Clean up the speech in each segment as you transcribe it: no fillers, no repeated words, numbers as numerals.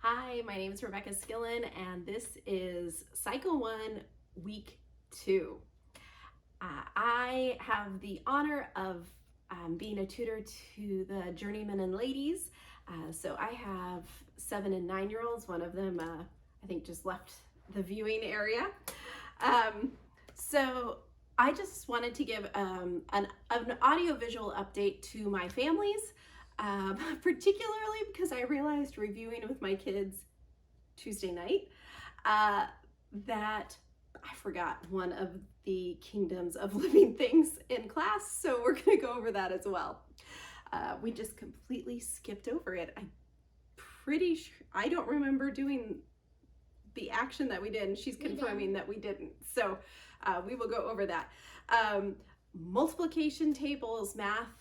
Hi, my name is Rebecca Skillen, and this is Cycle 1, Week 2. I have the honor of being a tutor to the journeymen and ladies. So I have 7 and 9-year-olds. One of them, I think, just left the viewing area. So I just wanted to give an audio-visual update to my families. Particularly because I realized reviewing with my kids Tuesday night that I forgot one of the kingdoms of living things in class, so we're going to go over that as well. We just completely skipped over it. I'm pretty sure, I don't remember doing the action that we did, and she's confirming that we didn't, so we will go over that. Multiplication tables, math.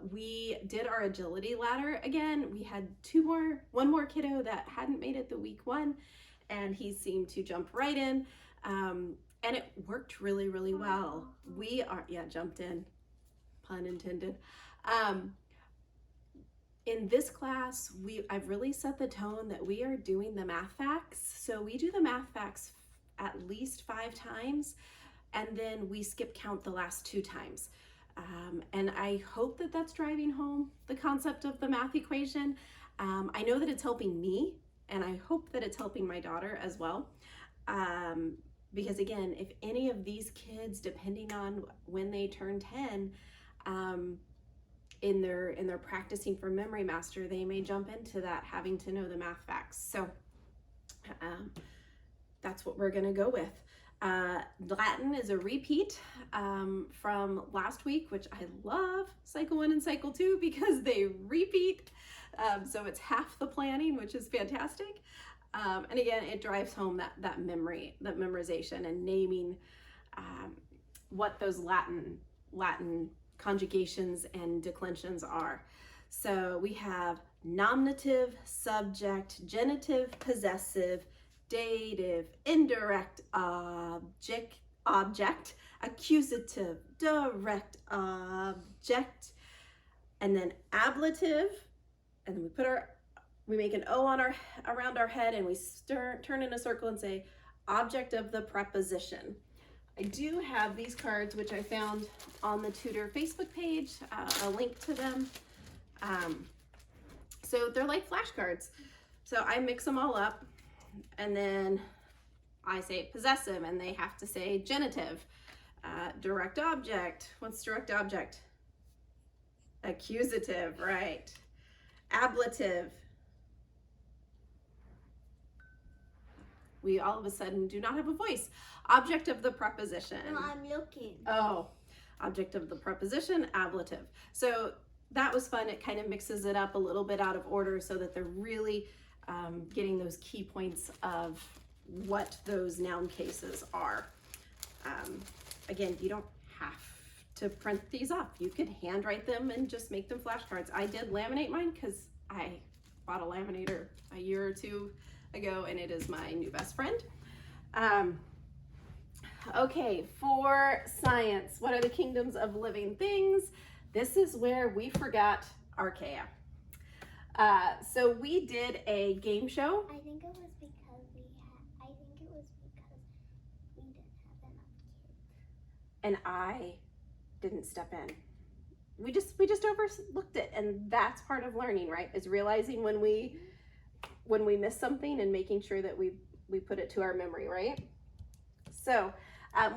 We did our agility ladder again. We had one more kiddo that hadn't made it the week 1, and he seemed to jump right in, and it worked really, really well. Jumped in, pun intended. In this class, I've really set the tone that we are doing the math facts. So we do the math facts at least 5 times, and then we skip count the last 2 times. And I hope that that's driving home the concept of the math equation. I know that it's helping me, and I hope that it's helping my daughter as well. Because again, if any of these kids, depending on when they turn 10, in their practicing for Memory Master, they may jump into that having to know the math facts. So that's what we're gonna go with. Latin is a repeat from last week, which I love Cycle 1 and Cycle 2 because they repeat. So it's half the planning, which is fantastic. And again, it drives home that memorization and naming what those Latin conjugations and declensions are. So we have nominative, subject, genitive, possessive, dative, indirect object, accusative, direct object, and then ablative, and then we make an O around our head, and we turn in a circle and say object of the preposition. I do have these cards, which I found on the tutor Facebook page, a link to them. So they're like flashcards. So I mix them all up, and then I say possessive, and they have to say genitive. Direct object. What's direct object? Accusative, right. Ablative. We all of a sudden do not have a voice. Object of the preposition. No, I'm looking. Oh, object of the preposition, ablative. So that was fun. It kind of mixes it up a little bit out of order so that they're really getting those key points of what those noun cases are. Again, you don't have to print these off. You could handwrite them and just make them flashcards. I did laminate mine because I bought a laminator a year or 2 ago, and it is my new best friend. Okay, for science, what are the kingdoms of living things? This is where we forgot archaea. So we did a game show. I think it was because we didn't have enough kids. And I didn't step in. We just overlooked it, and that's part of learning, right? Is realizing when we miss something and making sure that we put it to our memory, right? So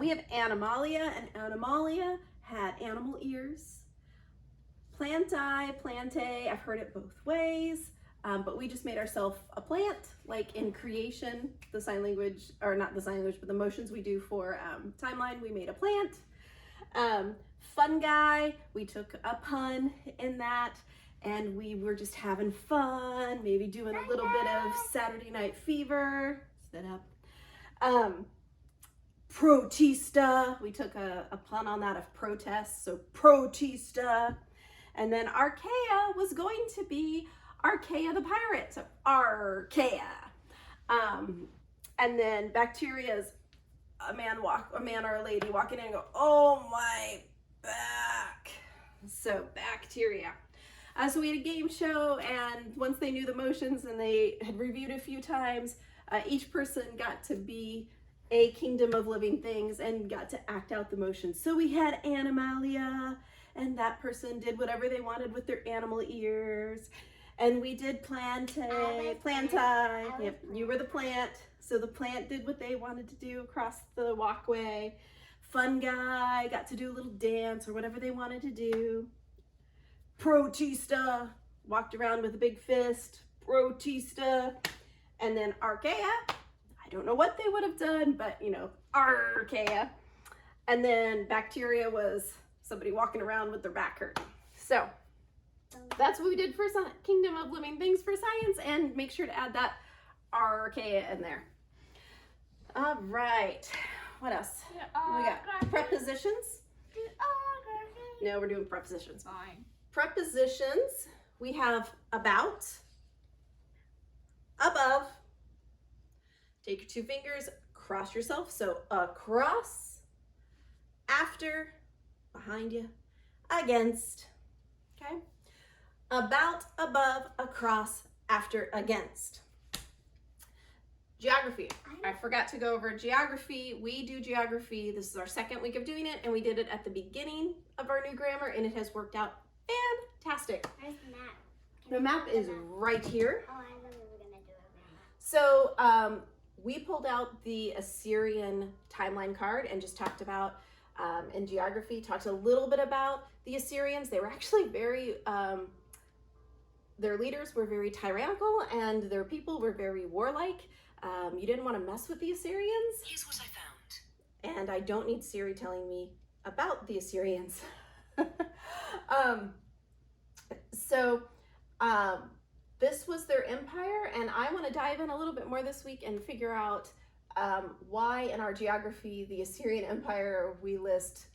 we have Animalia, and Animalia had animal ears. Plante, I've heard it both ways, but we just made ourselves a plant, like in creation, the sign language, or not the sign language, but the motions we do for timeline, we made a plant. Fungi, we took a pun in that, and we were just having fun, maybe doing a little bit of Saturday Night Fever. Sit up. Protista, we took a pun on that of protest, so protista. And then archaea was going to be Archaea the pirate, so archaea. And then bacteria is a man or a lady walking in and go, oh my back. So bacteria. So we had a game show, and once they knew the motions and they had reviewed a few times, each person got to be a kingdom of living things and got to act out the motions. So we had Animalia, and that person did whatever they wanted with their animal ears. And we did planti. Yep, you were the plant. So the plant did what they wanted to do across the walkway. Fun guy got to do a little dance or whatever they wanted to do. Protista walked around with a big fist. Protista. And then Archaea, I don't know what they would have done, but you know, Archaea. And then Bacteria was somebody walking around with their back hurt. So that's what we did for Kingdom of Living Things for science, and make sure to add that Archaea in there. All right, what else? We got prepositions. No, we're doing prepositions. Fine. Prepositions, we have about, above. Take your two fingers, cross yourself. So across, after, behind you, against. Okay? About, above, across, after, against. Geography. I forgot to go over geography. We do geography. This is our second week of doing it, and we did it at the beginning of our new grammar, and it has worked out fantastic. Where's the map? The map is right here. Oh, I know we were gonna do it. So we pulled out the Assyrian timeline card and just talked about, in geography, talked a little bit about the Assyrians. They were actually very, their leaders were very tyrannical, and their people were very warlike. You didn't want to mess with the Assyrians. Here's what I found. And I don't need Siri telling me about the Assyrians. This was their empire, and I want to dive in a little bit more this week and figure out why in our geography, the Assyrian Empire, we list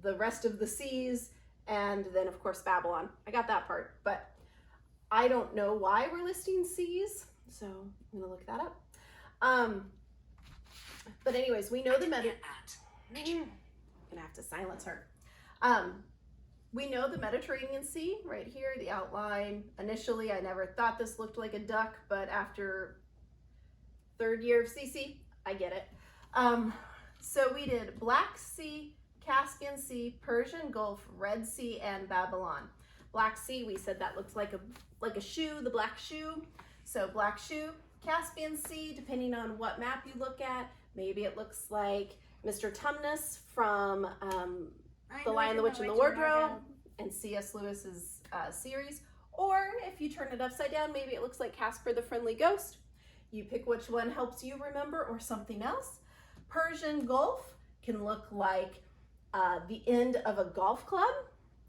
the rest of the seas, and then of course Babylon. I got that part, but I don't know why we're listing seas, so I'm gonna look that up. But anyways, we know the I'm gonna have to silence her. We know the Mediterranean Sea right here, the outline. Initially, I never thought this looked like a duck, but after third year of CC, I get it. So we did Black Sea, Caspian Sea, Persian Gulf, Red Sea, and Babylon. Black Sea, we said that looks like a shoe, the black shoe. So black shoe, Caspian Sea, depending on what map you look at, maybe it looks like Mr. Tumnus from The Lion, the Witch, and the Wardrobe, and C.S. Lewis's series. Or if you turn it upside down, maybe it looks like Casper the Friendly Ghost. You pick which one helps you remember, or something else. Persian Gulf can look like the end of a golf club.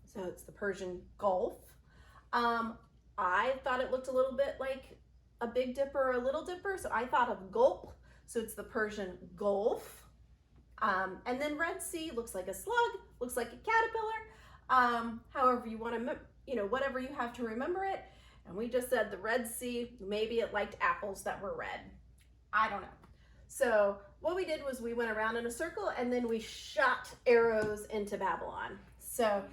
So it's the Persian Gulf. I thought it looked a little bit like a Big Dipper or a Little Dipper, so I thought of gulp. So it's the Persian Gulf. And then Red Sea looks like a slug, looks like a caterpillar. However you want to, whatever you have to remember it. And we just said the Red Sea, maybe it liked apples that were red. I don't know. So what we did was we went around in a circle, and then we shot arrows into Babylon. So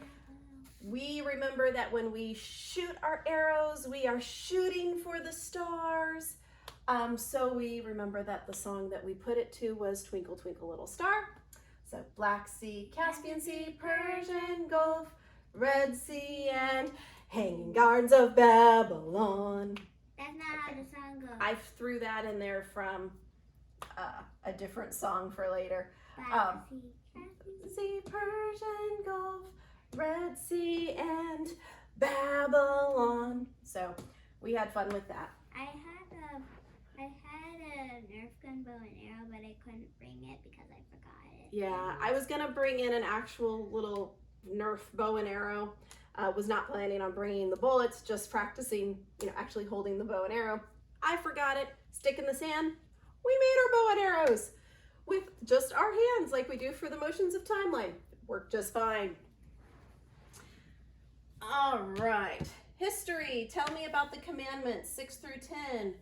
we remember that when we shoot our arrows, we are shooting for the stars. So we remember that the song that we put it to was Twinkle, Twinkle, Little Star. So Black Sea, Caspian Sea, Persian Gulf, Red Sea, and Hanging Gardens of Babylon. That's not how the song goes. I threw that in there from a different song for later. Sea, Persian Gulf, Red Sea, and Babylon. So we had fun with that. I had a Nerf gun, bow and arrow, but I couldn't bring it because I forgot it. Yeah, I was gonna bring in an actual little Nerf bow and arrow. Was not planning on bringing the bullets, just practicing, actually holding the bow and arrow. I forgot it. Stick in the sand. We made our bow and arrows with just our hands, like we do for the motions of timeline. Worked just fine. All right, history. Tell me about the commandments 6 through 10.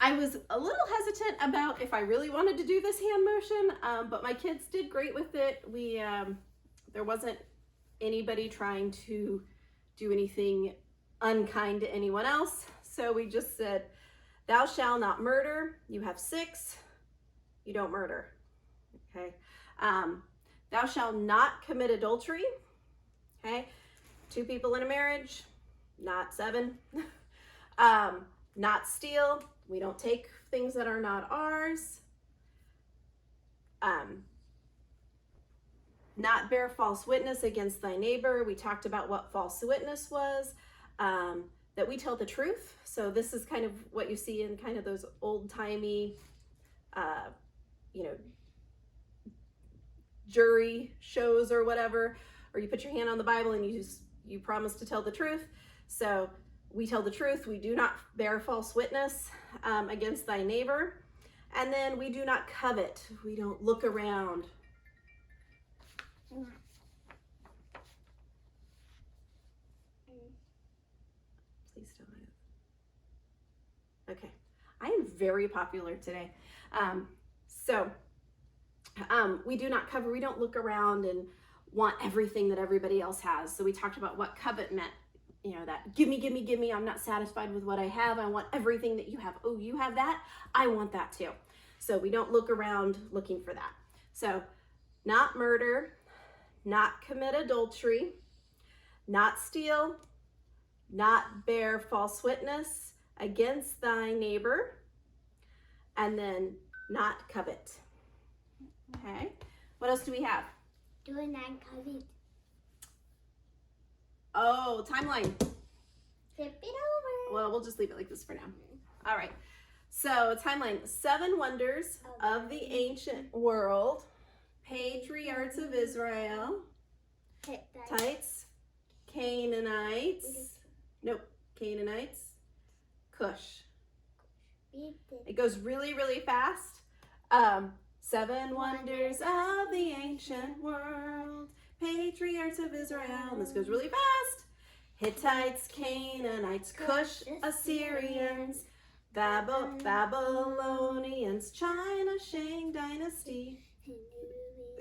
I was a little hesitant about if I really wanted to do this hand motion, but my kids did great with it. There wasn't anybody trying to do anything unkind to anyone else. So we just said, thou shalt not murder. You have 6. You don't murder. Okay. Thou shalt not commit adultery. Okay. 2 people in a marriage, not 7. Not steal. We don't take things that are not ours. Not bear false witness against thy neighbor. We talked about what false witness was, that we tell the truth. So this is kind of what you see in kind of those old-timey, jury shows or whatever, or you put your hand on the Bible and you promise to tell the truth. So we tell the truth. We do not bear false witness against thy neighbor. And then we do not covet. We don't look around. Please don't move. Okay. I am very popular today. We do not cover. We don't look around and want everything that everybody else has. So we talked about what covet meant. That give me, I'm not satisfied with what I have. I want everything that you have. Oh, you have that? I want that too. So we don't look around looking for that. So not murder, not commit adultery, not steal, not bear false witness against thy neighbor, and then not covet. Okay. What else do we have? Do not covet. Oh, timeline. Flip it over. Well, we'll just leave it like this for now. All right. So, timeline. 7 wonders of the ancient world. Patriarchs of Israel. Hittites. Canaanites. Nope. Canaanites. Cush. It goes really, really fast. 7 wonders of the ancient world. Patriarchs of Israel. And this goes really fast. Hittites, Canaanites, Cush, Assyrians, Babylonians, China, Shang dynasty.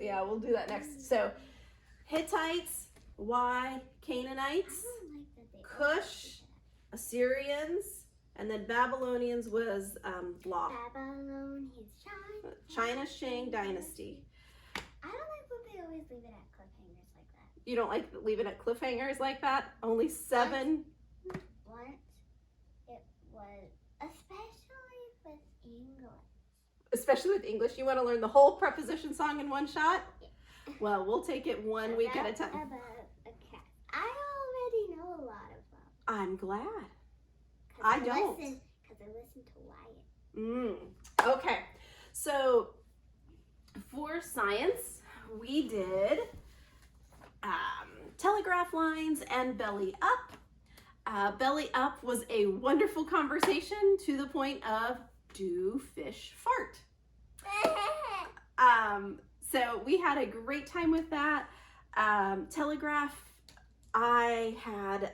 Yeah, we'll do that next. So, Hittites, Y, Canaanites, Cush, Assyrians, and then Babylonians was law. China, Shang dynasty. I don't like when they always leave it at cliffhangers like that. You don't like leaving it cliffhangers like that? Only 7? Once it was, especially with English. Especially with English, you want to learn the whole preposition song in one shot? Yeah. Well, we'll take it one week at a time. About a cat. I already know a lot of them. I'm glad. I don't. Because I listen to Wyatt. Okay. So for science, we did telegraph lines and belly up. Belly up was a wonderful conversation to the point of, do fish fart? So we had a great time with that. Telegraph, I had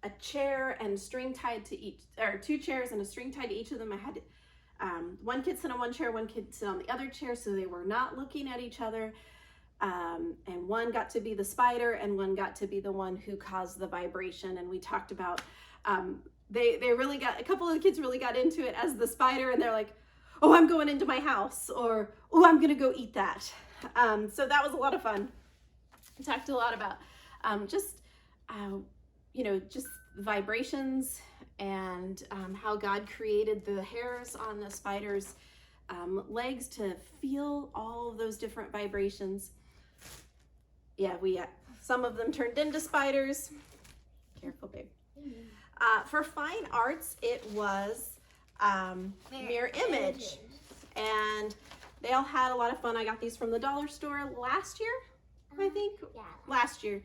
a chair and string tied to each, or 2 chairs and a string tied to each of them. I had one kid sit on one chair, one kid sit on the other chair, so they were not looking at each other. And one got to be the spider and one got to be the one who caused the vibration. And we talked about, they really got, a couple of the kids really got into it as the spider, and they're like, oh, I'm going into my house, or, oh, I'm gonna go eat that. So that was a lot of fun. We talked a lot about just vibrations and how God created the hairs on the spider's legs to feel all of those different vibrations. Yeah, some of them turned into spiders. Careful, babe. For fine arts, it was mirror image. And they all had a lot of fun. I got these from the dollar store last year, I think. Yeah. Last year.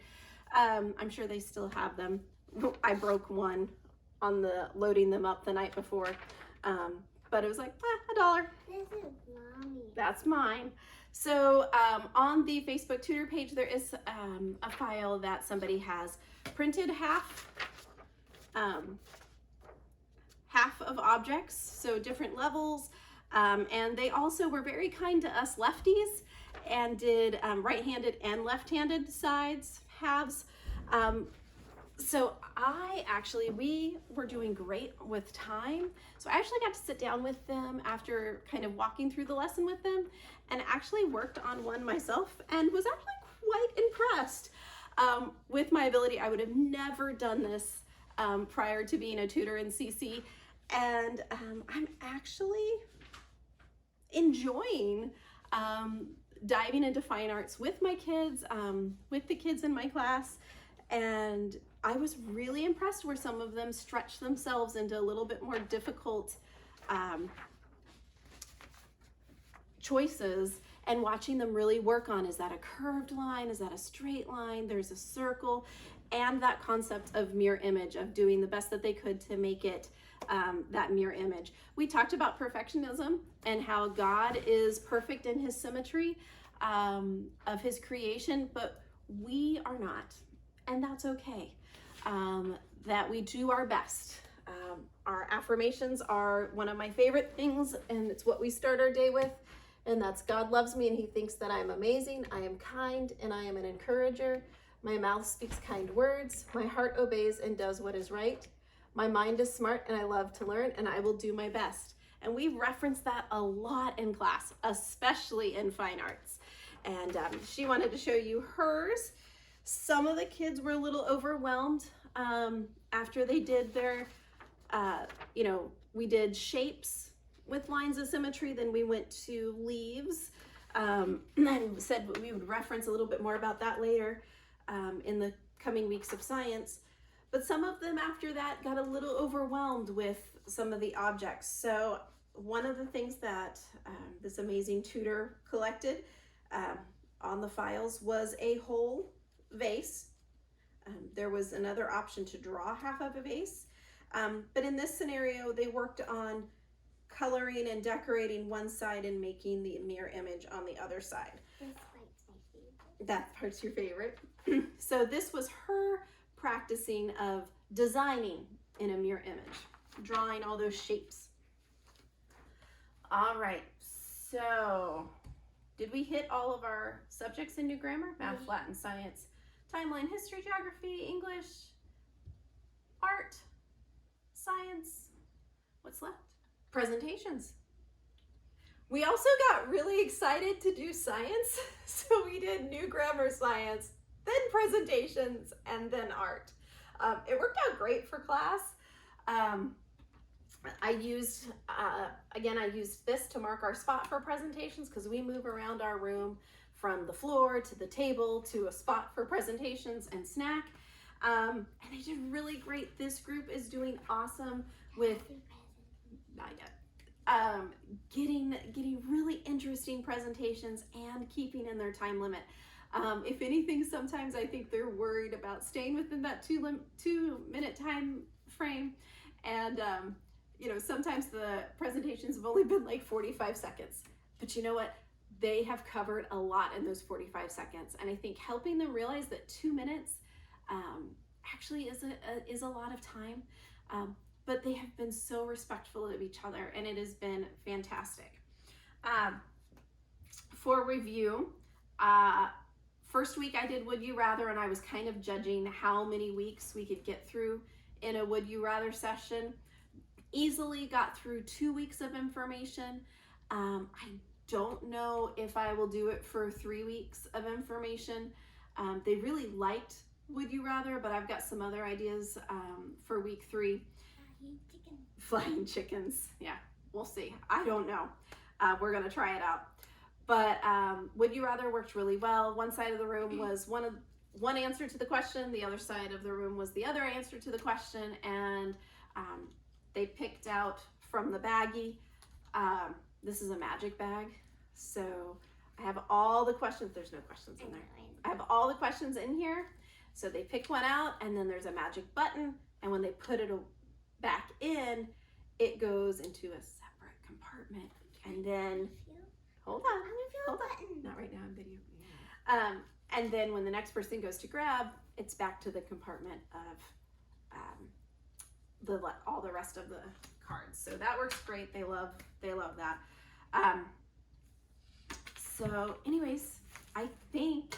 I'm sure they still have them. I broke one on the loading them up the night before. But it was like, $1. This is Mommy. That's mine. So on the Facebook tutor page, there is a file that somebody has printed half of objects, so different levels. And they also were very kind to us lefties and did right-handed and left-handed sides, halves. So we were doing great with time. So I actually got to sit down with them after kind of walking through the lesson with them and actually worked on one myself and was actually quite impressed with my ability. I would have never done this prior to being a tutor in CC. And I'm actually enjoying diving into fine arts with my kids, with the kids in my class. And I was really impressed where some of them stretched themselves into a little bit more difficult choices, and watching them really work on, is that a curved line? Is that a straight line? There's a circle, and that concept of mirror image, of doing the best that they could to make it that mirror image. We talked about perfectionism and how God is perfect in his symmetry of his creation, but we are not, and that's okay. That we do our best. Our affirmations are one of my favorite things, and it's what we start our day with, and that's: God loves me and he thinks that I am amazing, I am kind, and I am an encourager. My mouth speaks kind words, my heart obeys and does what is right. My mind is smart and I love to learn, and I will do my best. And we reference that a lot in class, especially in fine arts. And she wanted to show you hers. Some of the kids were a little overwhelmed after they did their, we did shapes with lines of symmetry, then we went to leaves, and said we would reference a little bit more about that later in the coming weeks of science. But some of them after that got a little overwhelmed with some of the objects. So one of the things that this amazing tutor collected on the files was a whole vase. There was another option to draw half of a vase. But in this scenario, they worked on coloring and decorating one side and making the mirror image on the other side. This part's my favorite. That part's your favorite. So this was her practicing of designing in a mirror image, drawing all those shapes. All right, so did we hit all of our subjects in New Grammar? Math, Latin, science, timeline, history, geography, English, art, science. What's left? Presentations. We also got really excited to do science, so we did New Grammar science, then presentations, and then art. It worked out great for class. I used this to mark our spot for presentations, because we move around our room from the floor to the table to a spot for presentations and snack. And they did really great. This group is doing awesome with, not yet, getting really interesting presentations and keeping in their time limit. If anything, sometimes I think they're worried about staying within that 2-minute time frame. And, sometimes the presentations have only been like 45 seconds. But you know what? They have covered a lot in those 45 seconds. And I think helping them realize that 2 minutes actually is a lot of time. But they have been so respectful of each other, and it has been fantastic. For review, first week I did Would You Rather, and I was kind of judging how many weeks we could get through in a Would You Rather session. Easily got through 2 weeks of information. I don't know if I will do it for 3 weeks of information. They really liked Would You Rather, but I've got some other ideas for week 3. Flying chickens. Yeah, we'll see. I don't know. We're gonna try it out. But Would You Rather worked really well. One side of the room was one answer to the question. The other side of the room was the other answer to the question. And they picked out from the baggie. This is a magic bag. So I have all the questions. There's no questions in there. I have all the questions in here. So they pick one out, and then there's a magic button. And when they put it back in, it goes into a separate compartment. And then, hold on, not right now, I'm video. And then when the next person goes to grab, it's back to the compartment of all the rest of the cards. So that works great. They love that. So anyways, I think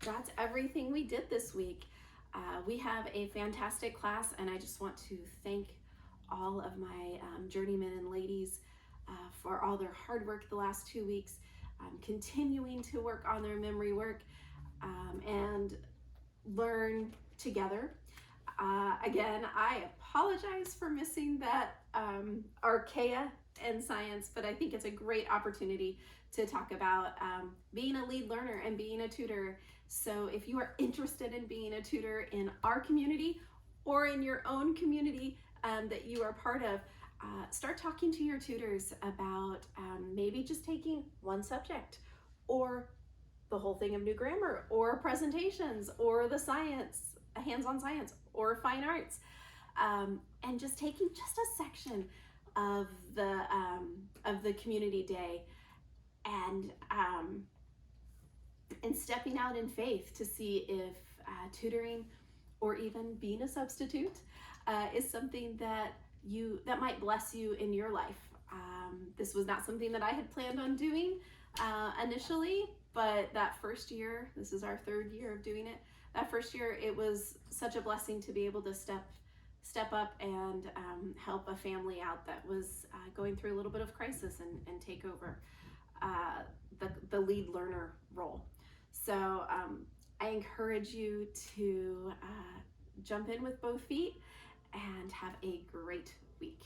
that's everything we did this week. We have a fantastic class, and I just want to thank all of my journeymen and ladies for all their hard work the last 2 weeks, continuing to work on their memory work and learn together. Again, I apologize for missing that archaea in science, but I think it's a great opportunity to talk about being a lead learner and being a tutor. So if you are interested in being a tutor in our community or in your own community that you are part of, start talking to your tutors about maybe just taking one subject or the whole thing of new grammar or presentations or the science, hands-on science or fine arts, and just taking just a section of the community day and stepping out in faith to see if tutoring or even being a substitute is something that might bless you in your life. This was not something that I had planned on doing initially, but that first year, this is our 3rd year of doing it, that first year it was such a blessing to be able to step up and help a family out that was going through a little bit of crisis and take over the lead learner role. So I encourage you to jump in with both feet and have a great week.